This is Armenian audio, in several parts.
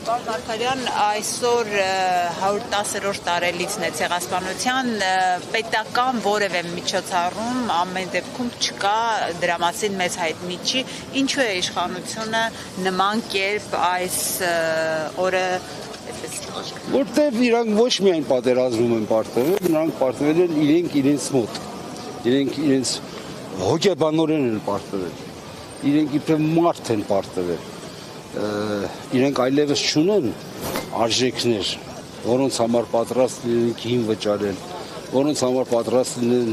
Պարոն Մարգարյան, այսօր 110-րդ տարելիցն է ցեղասպանության, պետական որևէ միջոցառում ամեն դեպքում չկա, դրա մասին մեծ հայտնի չի, ինչու է իշխանությունը նման կերպ այս օրը Որտեւ իրանք ոչ միայն պատերազմում են պարտվել, նրանք պարտվել են իրենց մոտ, իրենց հոգեբանորեն են պարտվել, իրենք իբրև մարդ են պարտվել, իրենք այլևս չունեն արժեքներ, որոնց համար պատրաստ լինեն քին վճարել, որոնց համար պատրաստ լինեն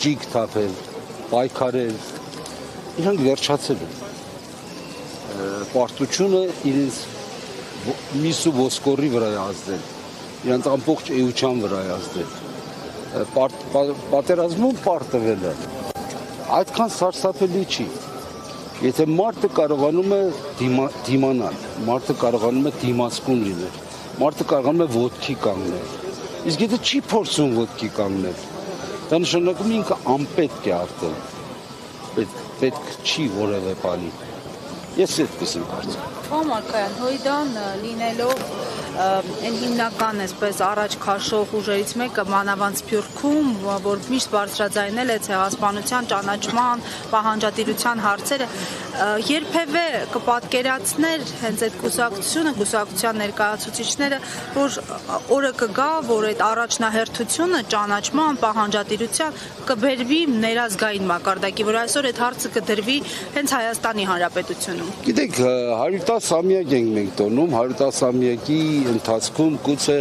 ճիգ թափել, պայքարել, իրանք վերջացել են, պարտությունը իրենց միս ու ոսկորի վրա է ազդել, իրանք ամբողջ էության վրա է ազդել, պատերազմում պարտվել է, այդքան սարսափելի չի, եթե մարդը կարողանում է դիմանալ, մարդը կարողանում է դիմացկուն լինել, մարդը կարողանում է ոտքի կանգնել, իսկ եթե չի փորձում ոտքի կանգնել, դա նշանակում ինքը անպետք է արտել, պետք չի որևէ բանի, ես այդպես եմ կարծում։ Պարոն Մարգարյան, Հույդան լինելով այն հիմնական այսպես առաջ քաշող ուժերից մեկը մանավանդ Սփյուռքում, որ միշտ բարձրաձայնել է ցեղասպանության ճանաչման, պահանջատիրության հարցերը, երբևէ կպատկերացներ հենց այդ կուսակցության ներկայացուցիչները, որ օրը կգա, որ այդ առաջնահերթությունը ճանաչման, պահանջատիրության կբերվի ներազգային մակարդակի, որ այսօր այդ հարցը կդրվի հենց Հայաստանի Հանրապետությունում։ Գիտեք, 110-ամյակ ենք մենք տոնում, 110-ամյակի ընթացքում գուցե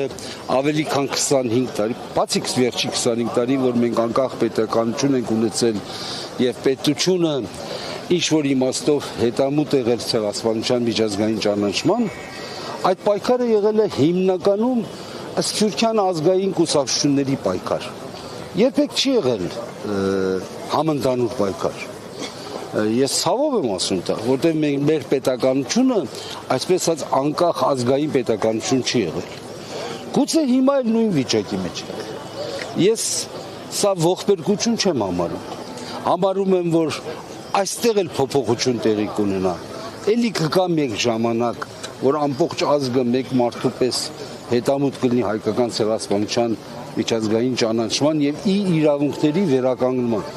ավելի քան 25 տարի, բացի վերջի 25 տարի, որ մենք անկախ պետականություն ենք ունեցել եւ պետությունը ինչ-որ իմաստով հետամուտ եղել ցեղասպանության միջազգային ճանաչման, այդ պայքարը եղել է հիմնականում սփյուռքյան ազգային կուսակցությունների պայքար։ Երբեք չի եղել համընդհանուր պայքար։ Ես ցավով եմ ասում դա, որտեղ մեր պետականությունը այսպես ասած անկախ ազգային պետականություն չի եղել։ Գուցե հիմա էլ նույն վիճակի մեջ է։ Ես սա ողբերգություն չեմ համարում։ Համարում եմ, որ այստեղ էլ փոփոխություն տեղի կունենա։ Էլի կգա մեկ ժամանակ, որ ամբողջ ազգը մեկ մարդու պես հետամուտ կլինի հայկական ցեղասպանության միջազգային ճանաչման եւ իրավունքների վերականգնման։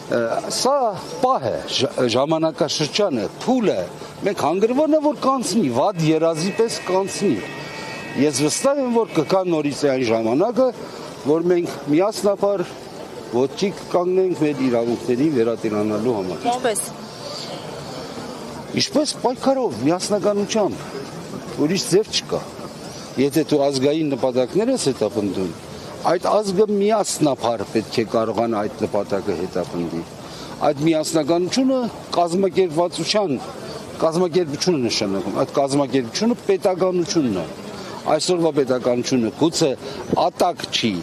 Սա պահ է, ժամանակաշրջան է, փուլ է, մենք հանգրվան է, որ կանցնի, վատ երազի պես կանցնի։ Ես վստահ եմ, որ կգա նորից այն ժամանակը, որ մենք միասնաբար ոտքի կանգնենք մեր իրավունքների վերատիրանալու համար։ Ինչպես։ Ինչպես պայքարով, միասնականությամբ, ուրիշ ձև չկա։ Եթե դու ազգային նպատակներ ես հետապնդում, այդ ազգը միասնաբար պետք է կարողանա այդ նպատակը հետապնդի։ Այդ միասնականությունը կազմակերպությունը նշանակում, այդ կազմակերպությունը պետականությունն է։ Այսօրվա պետականությունը գուցե ատակ չի,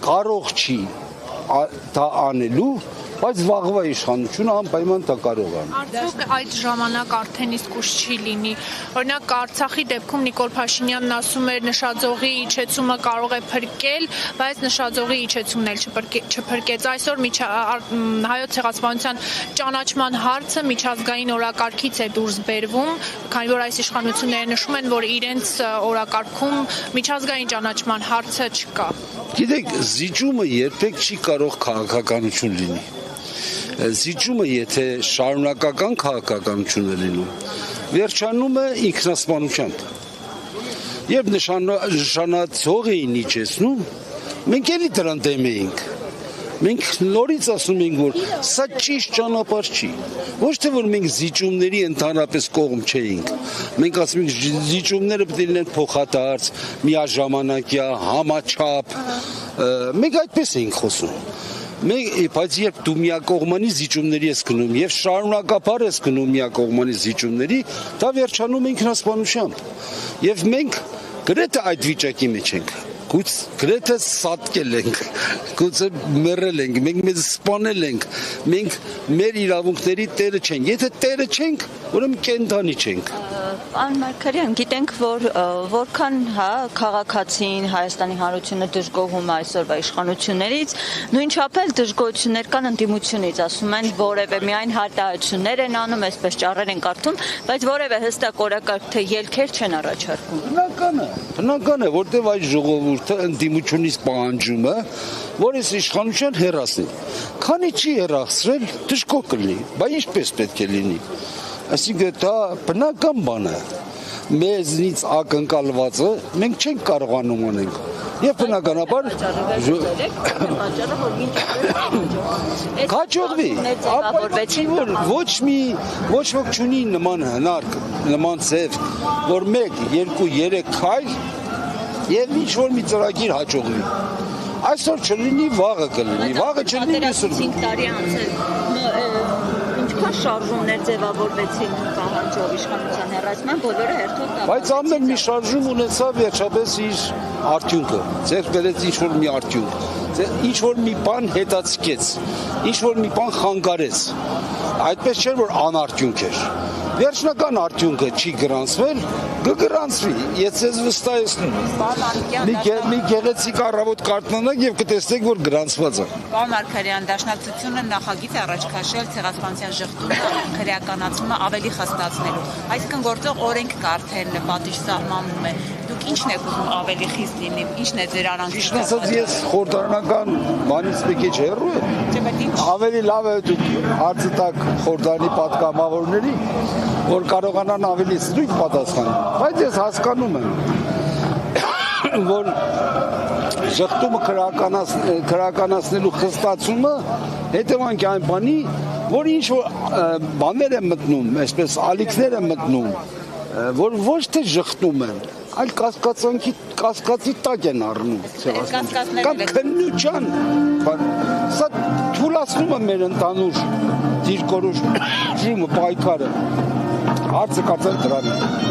կարող չի դա անելու, բայց վաղվա իշխանությունը անպայման դա կարող է։ Արդյոք այդ ժամանակ արդեն իսկ ուշ չի լինի։ Օրինակ Արցախի դեպքում Նիկոլ Փաշինյանն ասում էր նշաձողի իջեցումը կարող է փրկել, բայց նշաձողի իջեցումն էլ չփրկեց։ Այսօր հայոց ցեղասպանության ճանաչման հարցը միջազգային օրակարգից է դուրս բերվում, քանի որ այս իշխանությունները նշում են, որ իրենց օրակարգում միջազգային ճանաչման հարցը չկա։ Գիտեք, զիջումը երբեք չի կարող քաղաքականություն լինի։ Զիջումը, եթե շարունակական քաղաքականություն է լինում, վերջանում է ինքնասպանությամբ։ Երբ նշանածող էին իջեցնում, մենք էլի դրան դեմ էինք։ Մենք նորից ասում ենք, որ սա ճիշտ ճանապարհ չի։ Ոչ թե որ մենք զիջումների ընդհանրապես կողմ չէինք։ Մենք ասում ենք զիջումները պետք է լինեն փոխադարձ, միաժամանակյա, համաչափ։ Մենք այդպես էինք խոսում։ Բայց երբ դու միակողմանի զիջումների ես գնում եւ շարունակապար ես գնում միակողմանի զիջումների, դա վերջանում է ինքնասպանությամբ։ Եվ մենք գրեթե այդ վիճակի մեջ ենք։ Գրեթե սատկել ենք, գուցե մեռել ենք, մենք մեզ սպանել ենք, մենք մեր իրավունքների տերը չենք։ Եթե տերը չենք, ուրեմն կենդանի չենք։ Պարոն Մարգարյան, գիտենք, որ որքան քաղաքացին Հայաստանի Հանրությունը դժգոհում է այսօրվա իշխանություններից, նույնչափ էլ դժգոհություններ կան ընդդիմությունից, ասում են որևէ միայն հարտահայտություններ են անում, այսպես ճառեր են կարդում, բայց որևէ հստակ օրակարգ թե ելքեր չեն առաջարկում։ Բնական է, որտեղ այս ժողովուրդը ընդդիմությունից պահանջում է, որ այս իշխանության հեռացնի։ Քանի չի հեռացրել, դժգոհ կլինի, բայց ինչպես պետք է լինի։ Այսինքն դա բնական բան է։ Մեզնից ակնկալվածը մենք չենք կարողանում անենք։ Եվ բնականաբար քաջողվի, ոչ ոք չունի նման հնարք, նման ձև, որ 1, 2, 3 քայլ եւ ինչ որ մի ծրագիր հաջողվի։ Այսօր չլինի, վաղը կլինի, վաղը չլինի, այսօր 5 տարի անցել ինչքան շարժումներ ձևավորվեցին պահանջով իշխանության հեռացման, բոլորը հերթով տապալեցին։ Բայց ամեն մի շարժում ունեցավ վերջապես իր արդյունքը, ձեռք բերեց ինչ-որ մի արդյունք, ինչ-որ մի բան հետաձգեց, ինչ-որ մի բան խանգարեց, այդպես չէր, որ անարդյունք էր։ Վերջնական արդյունքը չի գրանցվել, կգրանցվի, ես ձեզ վստահեցնում եմ։ Մի գեղեցիկ առավոտ կարդանանք եւ կտեսնեք, որ գրանցված է։ Պարոն Մարգարյան, Դաշնակցությունը նախագիծ է առաջ քաշել ցեղասպանության ժխտումը, քրեականացումը ավելի խստացնելու։ Այսինքն գործող օրենք կա արդեն պատիժ սահմանում է։ Դուք ի՞նչն եք ուզում ավելի խիստ լինի, ի՞նչն է ձեր արանքի։ Ճիշտ ասած, ես խորհրդարանական բանից մի քիչ հեռու եմ։ Ավելի լավ է դուք հարցը տաք խորհրդարանի պատգամավորների, որ կարողանան ավելի սրույթ պատասխանել, բայց ես հասկանում եմ, որ ժխտումը քրեականացնելու խստացումը հետևանք այն բանի, որ ինչ որ բաներ են մտնում, այսպես ալիքներ են մտնում, որ ոչ թե ժխտում են, այլ կասկածի տակ են առնում, կամ քննության, սա թուլացնում է մեր ընդհանուր դիրքորոշումը, պայքարը, հարցը կարծեմ դրան է։